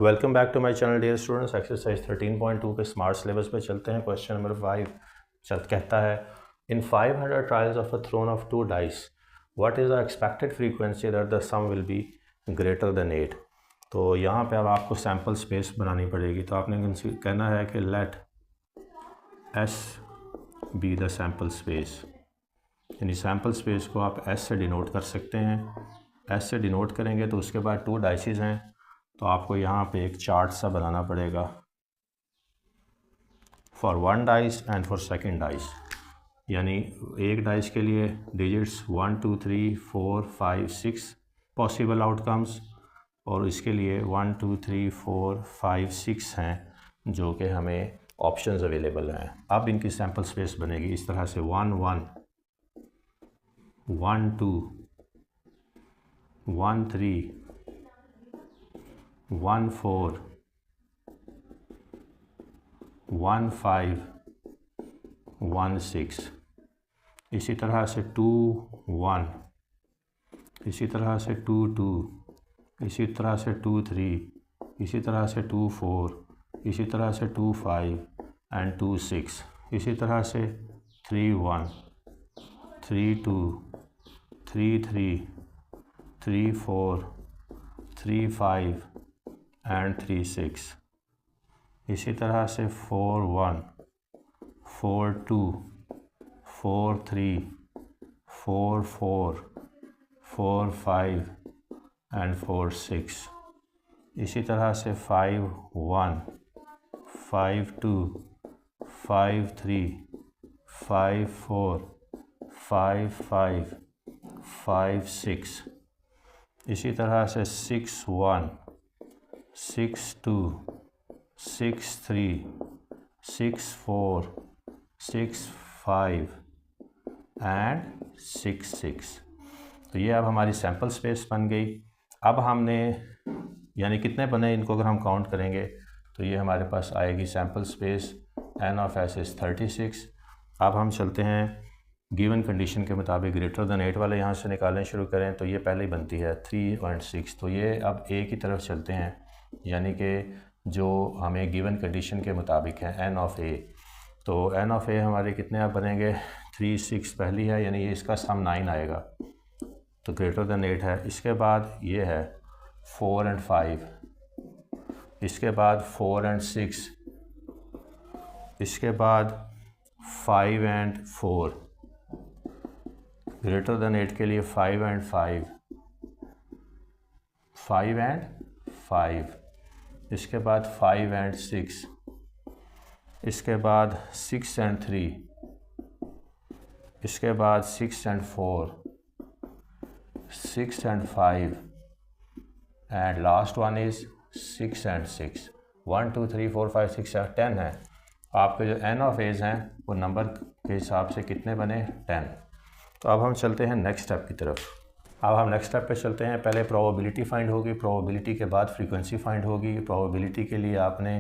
Welcome back to my channel dear students. Exercise 13.2 के smart syllabus पे चलते हैं। क्वेश्चन नंबर 5 कहता है in 500 trials of a thrown of 2 dice what is the expected frequency that the sum will be greater than 8। तो यहाँ पे अब आपको सैम्पल स्पेस बनानी पड़ेगी। तो आपने कहना है कि let S be the sample space, यानी सैम्पल स्पेस को आप एस से डिनोट कर सकते हैं। एस से डिनोट करेंगे तो उसके बाद 2 डाइसेस हैं, तो आपको यहाँ पे एक चार्ट सा बनाना पड़ेगा for 1 dice and for second dice. यानी एक डाइस के लिए डिजिट्स 1 2 3 4 5 6 पॉसिबल आउटकम्स, और इसके लिए 1 2 3 4 5 6 हैं जो कि हमें ऑप्शंस अवेलेबल हैं। अब इनकी सैम्पल स्पेस बनेगी इस तरह से 1 1 1 2 1 3 1 4 1 5 1 6, इसी तरह से 2 1, इसी तरह से 2 2, इसी तरह से 2 3, इसी तरह से 2 4, इसी तरह से 2 5 एंड 2 6, इसी तरह से 3 1 3 2 3 3 3 4 3 5 एंड 3 6, इसी तरह से 4 1 4 2 4 3 4 4 4 5 एंड 4 6, इसी तरह से 5 1 5 2 5 3 5 4 5 5 5 6, इसी तरह से 6 1 6 2 6 3 6 4 6 5 एंड 6 6। तो ये अब हमारी सैम्पल स्पेस बन गई। अब हमने यानी कितने बने इनको अगर हम काउंट करेंगे तो ये हमारे पास आएगी sample space n of s is 36। अब हम चलते हैं गिवन कंडीशन के मुताबिक ग्रेटर देन 8 वाले यहाँ से निकालने शुरू करें तो ये पहले ही बनती है 3 और 6। तो ये अब a की तरफ चलते हैं, यानी कि जो हमें गिवन कंडीशन के मुताबिक है n ऑफ a। तो n ऑफ a हमारे कितने अब बनेंगे 3 6 पहली है, यानी ये इसका सम 9 आएगा, तो ग्रेटर देन 8 है। इसके बाद ये है 4 एंड 5, इसके बाद 4 एंड 6, इसके बाद 5 एंड 4, ग्रेटर देन 8 के लिए 5 एंड 5, 5 एंड 5, इसके बाद 5 एंड 6, इसके बाद 6 एंड 3, इसके बाद 6 and 4, 6 and 5 and last one is 6 and 6। 1 2 3 4 5 6 7 10 है। आपके जो n ऑफ एज हैं वो नंबर के हिसाब से कितने बने 10। तो अब हम चलते हैं नेक्स्ट स्टेप की तरफ। अब हम नेक्स्ट स्टेप पे चलते हैं। पहले प्रोबेबिलिटी फाइंड होगी, प्रोबेबिलिटी के बाद फ्रीक्वेंसी फाइंड होगी। प्रोबेबिलिटी के लिए आपने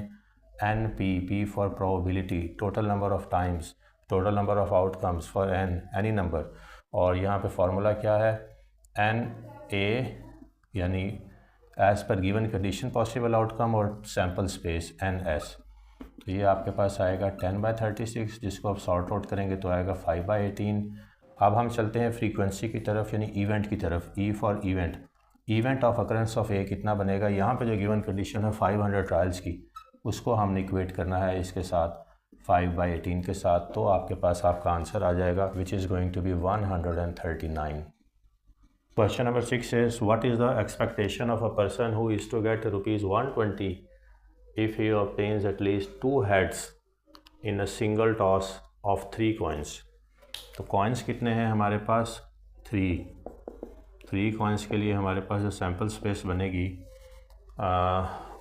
N P for probability, total number of times, total number of outcomes for any number, और यहाँ पे फार्मूला क्या है एन ए, यानी as per given condition possible outcome, और सैम्पल स्पेस एन एस। तो ये आपके पास आएगा 10/36, जिसको आप सॉर्ट आउट करेंगे तो आएगा 5/18। अब हम चलते हैं फ्रीक्वेंसी की तरफ, यानी इवेंट की तरफ। E for event, event of occurrence of A कितना बनेगा। यहाँ पे जो गिवन कंडीशन है 500 ट्रायल्स की, उसको हमने इक्वेट करना है इसके साथ 5/18 के साथ। तो आपके पास आपका आंसर आ जाएगा which is going to be 139। Question number 6 is what is the expectation of a person who is to get ₹120 if he obtains at least 2 heads in a single toss of 3 coins। तो coins कितने हैं हमारे पास 3 coins के लिए हमारे पास जो sample space बनेगी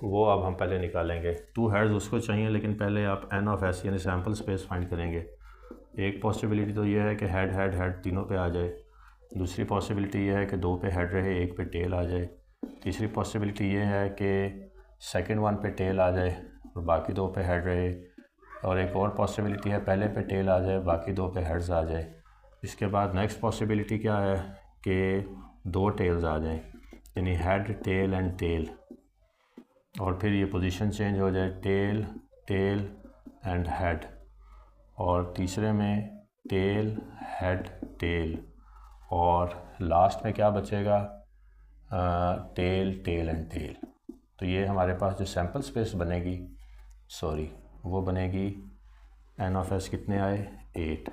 वो अब हम पहले निकालेंगे। 2 हेड्स उसको चाहिए, लेकिन पहले आप n ऑफ s यानी सैम्पल स्पेस फाइंड करेंगे। एक पॉसिबिलिटी तो ये है कि हेड हेड हेड तीनों पे आ जाए, दूसरी पॉसिबिलिटी ये है कि 2 पे हेड रहे, 1 पे टेल आ जाए, तीसरी पॉसिबिलिटी ये है कि सेकंड वन पे टेल आ जाए और बाकी 2 पे हेड रहे, और एक और पॉसिबिलिटी है पहले पे टेल आ जाए बाकी 2 पे हेड्स आ जाए। इसके बाद नेक्स्ट पॉसिबिलिटी क्या है कि 2 टेल्स आ जाएं, यानी हेड टेल एंड टेल। और फिर ये पोजीशन चेंज हो जाए, टेल टेल एंड हेड, और तीसरे में टेल हेड टेल, और लास्ट में क्या बचेगा, टेल टेल एंड टेल। तो ये हमारे पास जो सैम्पल स्पेस बनेगी, वो बनेगी एन ऑफ एस कितने आए, 8।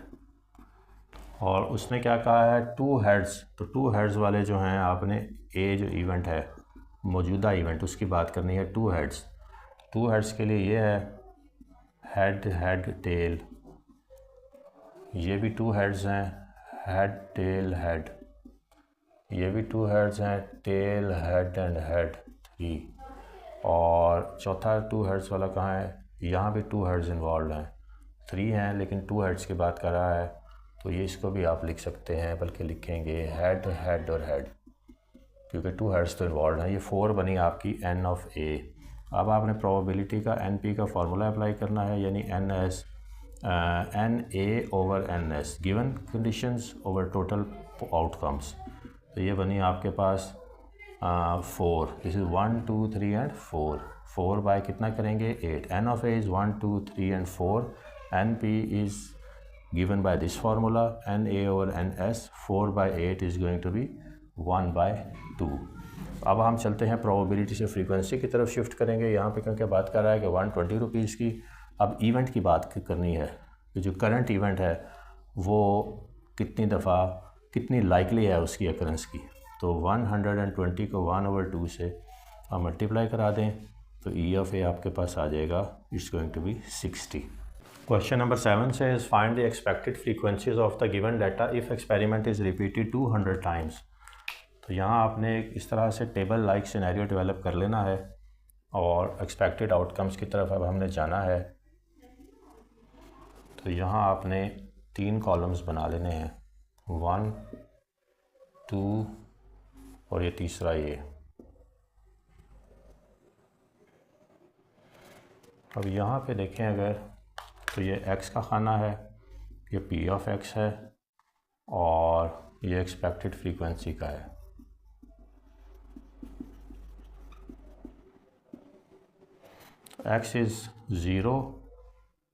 और उसने क्या कहा है, 2 हेड्स, तो 2 हेड्स वाले जो हैं आपने ए जो इवेंट है, मौजूदा इवेंट, उसकी बात करनी है। 2 हेड्स, 2 हेड्स के लिए ये है हेड हेड टेल, ये भी 2 हेड्स हैं, हेड टेल हेड, ये भी 2 हेड्स हैं, टेल हेड एंड हेड 3, और चौथा 2 हेड्स वाला कहाँ है, यहाँ भी 2 हेड्स इन्वॉल्व हैं, 3 हैं लेकिन 2 हेड्स की बात कर रहा है, तो ये इसको भी आप लिख सकते हैं, बल्कि लिखेंगे हेड हेड और हेड, क्योंकि 2 हेड्स तो इन्वॉल्व हैं। ये 4 बनी आपकी एन ऑफ ए। अब आपने प्रोबेबिलिटी का एन पी का फार्मूला अप्लाई करना है, यानी N S N A over N S given conditions over total outcomes. तो ये बनी आपके पास 4, दिस इज़ 1 2 3 एंड 4, 4 बाय कितना करेंगे, 8। N of A is 1 2 3 and 4, N P is given by this formula, n a over n s, 4 by 8 is going to be 1 by 2। अब हम चलते हैं प्रोबेबिलिटी से फ्रीक्वेंसी की तरफ शिफ्ट करेंगे। यहाँ पे क्योंकि बात कर रहा है कि 120 रुपीज़ की, अब इवेंट की बात करनी है कि जो करंट इवेंट है वो कितनी दफ़ा, कितनी लाइकली है उसकी अकरेंस की। तो 120 को 1/2 से आप मल्टीप्लाई करा दें तो ई ऑफ ए आपके पास आ जाएगा, it's going to be 60। Question number 7 says find the expected frequencies of the given data if experiment is repeated 200 times। तो यहाँ आपने इस तरह से टेबल लाइक सिनेरियो डेवलप कर लेना है और एक्सपेक्टेड आउटकम्स की तरफ अब हमने जाना है। तो यहाँ आपने 3 कॉलम्स बना लेने हैं, 1 2 और ये तीसरा ये। अब यहाँ पे देखें अगर, तो ये x का खाना है, ये p ऑफ x है और ये एक्सपेक्टेड फ्रीक्वेंसी का है। x इज़ 0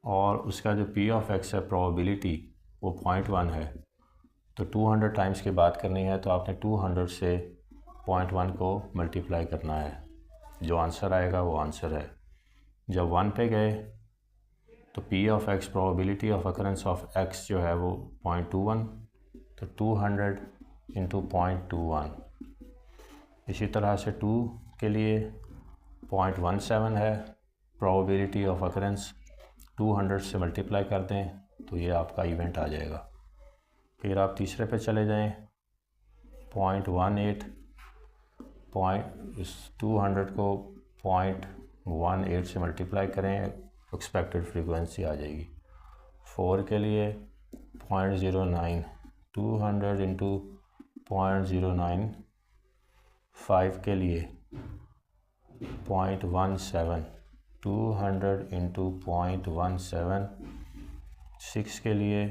और उसका जो p ऑफ x है प्रोबेबिलिटी वो 0.1 है। तो 200 टाइम्स की बात करनी है तो आपने 200 से 0.1 को मल्टीप्लाई करना है, जो आंसर आएगा वो आंसर है। जब 1 पे गए तो p of x probability of occurrence of x जो है वो 0.21, तो 200 इंटू 0.21। इसी तरह से 2 के लिए 0.17 है प्रोबेबिलिटी ऑफ अकरेंस, 200 से मल्टीप्लाई कर दें तो ये आपका इवेंट आ जाएगा। फिर आप तीसरे पे चले जाएं, 0.18, 200 को 0.18 से मल्टीप्लाई करें, एक्सपेक्टेड फ्रीक्वेंसी आ जाएगी। 4 के लिए 0.09, 200 इंटू 0.09, 5 के लिए 0.17, 200 इंटू 0.17, 6 के लिए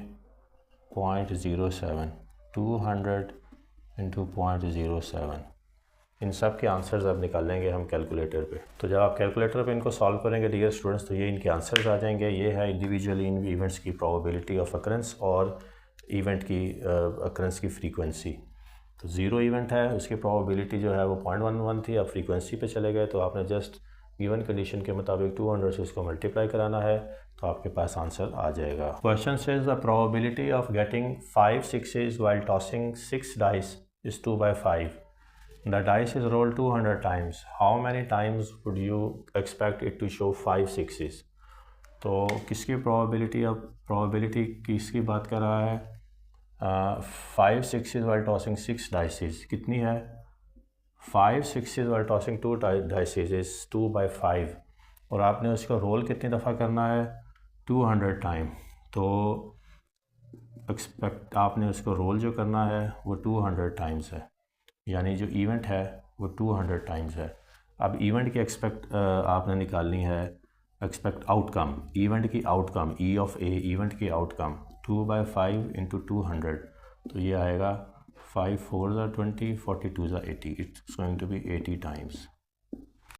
0.07, 200 इंटू 0.07। इन सब के आंसर्स अब निकालेंगे हम कैलकुलेटर पे। तो जब आप कैलकुलेटर पे इनको सॉल्व करेंगे डियर स्टूडेंट्स, तो ये इनके आंसर्स आ जाएंगे। ये है इंडिविजुअली इन इवेंट्स की प्रोबेबिलिटी ऑफ अकरेंस और इवेंट की अकरेंस की फ्रीक्वेंसी। तो 0 इवेंट है, उसकी प्रोबेबिलिटी जो है वो 0.11 थी। अब फ्रीक्वेंसी पे चले गए तो आपने जस्ट गिवन कंडीशन के मुताबिक 200 से उसको मल्टीप्लाई कराना है तो आपके पास आंसर आ जाएगा। Question says the probability of getting 5 6s while tossing 6 dice is 2/5। The dice is rolled 200 times. How many times would you expect it to show 5 6s? तो किसकी प्रोबेबिलिटी, अब प्रोबेबिलिटी किसकी बात कर रहा है, 5 6s while tossing 6 dices कितनी है, 5 6s while tossing 2 dices is 2/5 और आपने उसका रोल कितनी दफ़ा करना है, 200 टाइम। तो एक्सपेक्ट आपने उसको रोल जो करना है वो 200 टाइम्स है, यानी जो इवेंट है वो 200 टाइम्स है। अब इवेंट की आपने निकालनी है एक्सपेक्ट आउटकम, इवेंट की outcome E of A, event की आउटकम 2/5 इंटू 200, तो ये आएगा 5 4 20, 42 80, it's going to be 80 times.